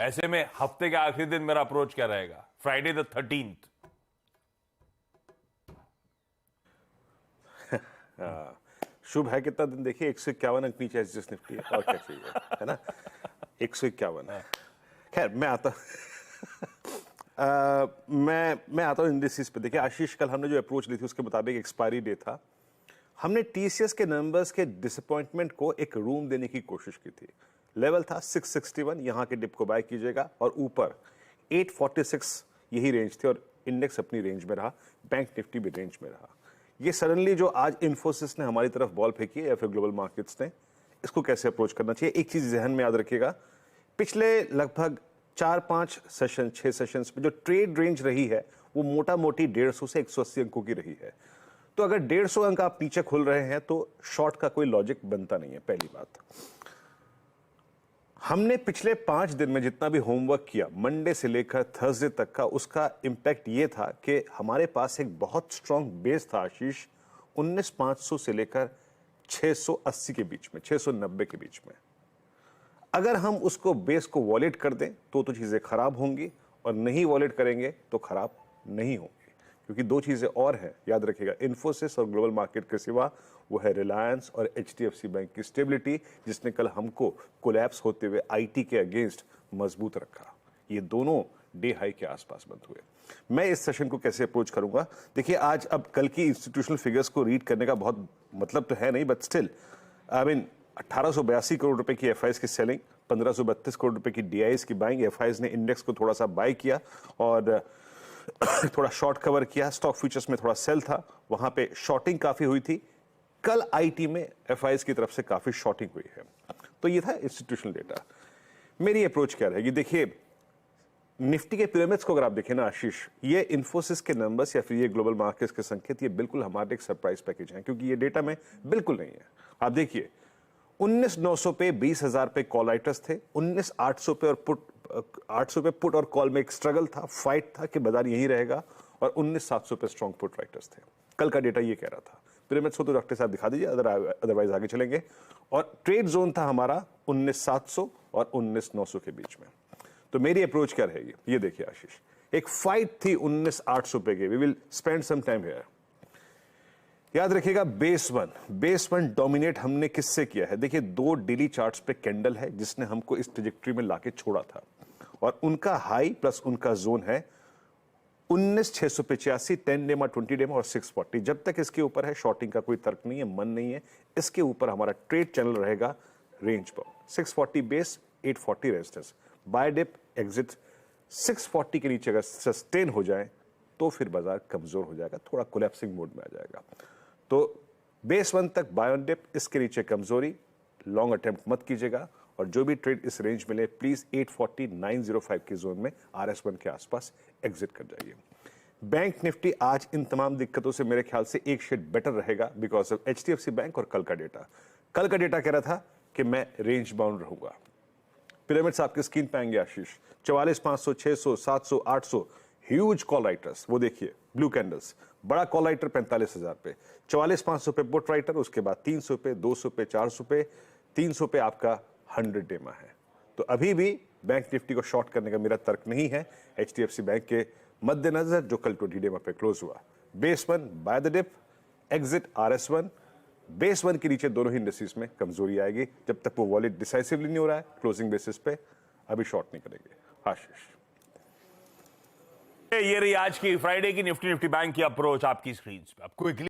ऐसे में हफ्ते के आखिरी दिन मेरा अप्रोच क्या रहेगा? Friday the 13th। शुभ है कितना दिन देखिए, 151 अंक नीचे एसजीएस निफ्टी है, और क्या चाहिए, है ना? 151। खैर मैं आता मैं आता हूँ इंडिसेस पे। देखिए आशीष, कल हमने जो अप्रोच ली थी उसके मुताबिक एक्सपायरी डे था। हमने टीसीएस के नंबर्स के डिसअपॉइंटमेंट को एक रूम देने की कोशिश की थी। लेवल था 661, यहां के डिप को बाय कीजिएगा, और ऊपर 846 यही रेंज थी, और इंडेक्स अपनी रेंज में रहा, बैंक निफ्टी भी रेंज में रहा। ये सडनली जो आज इन्फोसिस ने हमारी तरफ बॉल फेंकी है या फिर ग्लोबल मार्केट्स ने, इसको कैसे अप्रोच करना चाहिए? एक चीज जहन में याद रखिएगा, पिछले लगभग 4-5 सेशन 6 सेशंस में जो ट्रेड रेंज रही है वो मोटा मोटी 150 से 180 अंकों की रही है। तो अगर 150 अंक आप नीचे खुल रहे हैं तो शॉर्ट का कोई लॉजिक बनता नहीं है। पहली बात, हमने पिछले 5 दिन में जितना भी होमवर्क किया मंडे से लेकर थर्सडे तक का, उसका इंपैक्ट ये था कि हमारे पास एक बहुत स्ट्रांग बेस था आशीष, 19,500 से लेकर 680 के बीच में, 690 के बीच में। अगर हम उसको बेस को वॉलेट कर दें तो चीजें खराब होंगी, और नहीं वॉलेट करेंगे तो खराब नहीं होंगी। क्योंकि दो चीजें और हैं, याद रखिएगा, इन्फोसिस और ग्लोबल मार्केट के सिवा, वो है रिलायंस और एचडीएफसी बैंक की स्टेबिलिटी, जिसने कल हमको कोलैप्स होते हुए आईटी के अगेंस्ट मजबूत रखा। ये दोनों डे हाई के आसपास बंद हुए। मैं इस सेशन को कैसे अप्रोच करूंगा? देखिए आज, अब कल की इंस्टीट्यूशनल फिगर्स को रीड करने का बहुत मतलब तो है नहीं, but still I mean 1882 crore रुपए की एफआईज की सेलिंग, 1532 करोड़ रुपए की डीआईज की बाइंग। एफआईज ने इंडेक्स को थोड़ा सा बाय किया और थोड़ा शॉर्ट कवर किया। स्टॉक फ्यूचर्स में थोड़ा सेल था, वहां पे शॉर्टिंग काफी हुई थी। कल आईटी में एफआईज की तरफ से काफी शॉर्टिंग हुई है। तो ये था इंस्टीट्यूशनल डेटा। मेरी अप्रोच क्या रहेगी? देखिए निफ्टी के पिरामिड्स को अगर आप देखें ना आशीष, ये इन्फोसिस के नंबर्स या फिर ये ग्लोबल मार्केट्स के संकेत, ये बिल्कुल हमारे एक सरप्राइज पैकेज हैं, क्योंकि ये डेटा में बिल्कुल नहीं है। आप देखिए 19,900 पे 20,000 पे कॉल राइटर्स थे, 19,800 पे और 800 पे पुट और कॉल में एक स्ट्रगल था, फाइट था कि बाजार यही रहेगा, और 19,700 पे स्ट्रॉन्ग पुट राइटर्स थे। कल का डेटा ये कह रहा था। पिरामिड्स को तो डॉक्टर साहब दिखा दीजिए, अदरवाइज आगे चलेंगे। और ट्रेड जोन था हमारा 19,700 और 19,900 के बीच में। तो मेरी अप्रोच क्या रहेगी? ये देखिए आशीष, एक फाइट थी 19,800 पे की। We will spend some time here. याद रखिएगा बेस वन डोमिनेट हमने किससे किया है? देखिए 2 डेली चार्ट्स पे कैंडल है जिसने हमको इस ट्रैजेक्टरी में लाके छोड़ा था, और उनका हाई प्लस उनका जोन है 19,685, 10 डे में, 20 डे में और 640। जब तक इसके ऊपर है शॉर्टिंग का कोई तर्क नहीं है, मन नहीं है। इसके ऊपर हमारा ट्रेड चैनल रहेगा range bound, 640 base, 840 resistance, buy dip exit. 640 के नीचे अगर सस्टेन हो जाए तो फिर बाजार कमजोर हो जाएगा, थोड़ा कोलैप्सिंग मोड में आ जाएगा। तो बेस 1 तक बाय ऑन डिप, इसके नीचे कमजोरी, लॉन्ग अटेम्प्ट मत कीजिएगा। और जो भी ट्रेड इस रेंज में ले, प्लीज 840 905 के जोन में RS1 के आसपास एग्जिट कर जाइए। बैंक निफ्टी आज इन तमाम दिक्कतों से मेरे ख्याल से एक शेड बेटर रहेगा बिकॉज ऑफ एचडीएफसी बैंक और कल का डेटा। कल का डेटा कह रहा था कि मैं रेंज बाउंड रहूंगा। पिरामिड्स आपके स्क्रीन पे आएंगे आशीष, 44,500, 600, 700, 800 ह्यूज कॉल राइटर्स। वो देखिए ब्लू कैंडल्स, बड़ा कॉल राइटर 45,000 पे, 44,500 पे पुट राइटर, उसके बाद 300 पे, 200 पे, 400 पे, 300 पे आपका 100 डे में है। तो अभी भी बैंक निफ्टी को शॉर्ट करने का मेरा तर्क नहीं है, एचडीएफसी बैंक के मद्देनजर जो कल 20 डे में पे क्लोज हुआ। Base 1 buy the dip, exit RS1। Base 1 के नीचे दोनों ही इंडस्ट्रीज में कमजोरी आएगी, जब तक वो वॉलेट डिसाइसिवली नहीं हो रहा है क्लोजिंग बेसिस पे, अभी शॉर्ट नहीं करेंगे। आशीष, ये रही आज की फ्राइडे की निफ्टी बैंक की अप्रोच आपकी स्क्रीन पे। आप क्विकली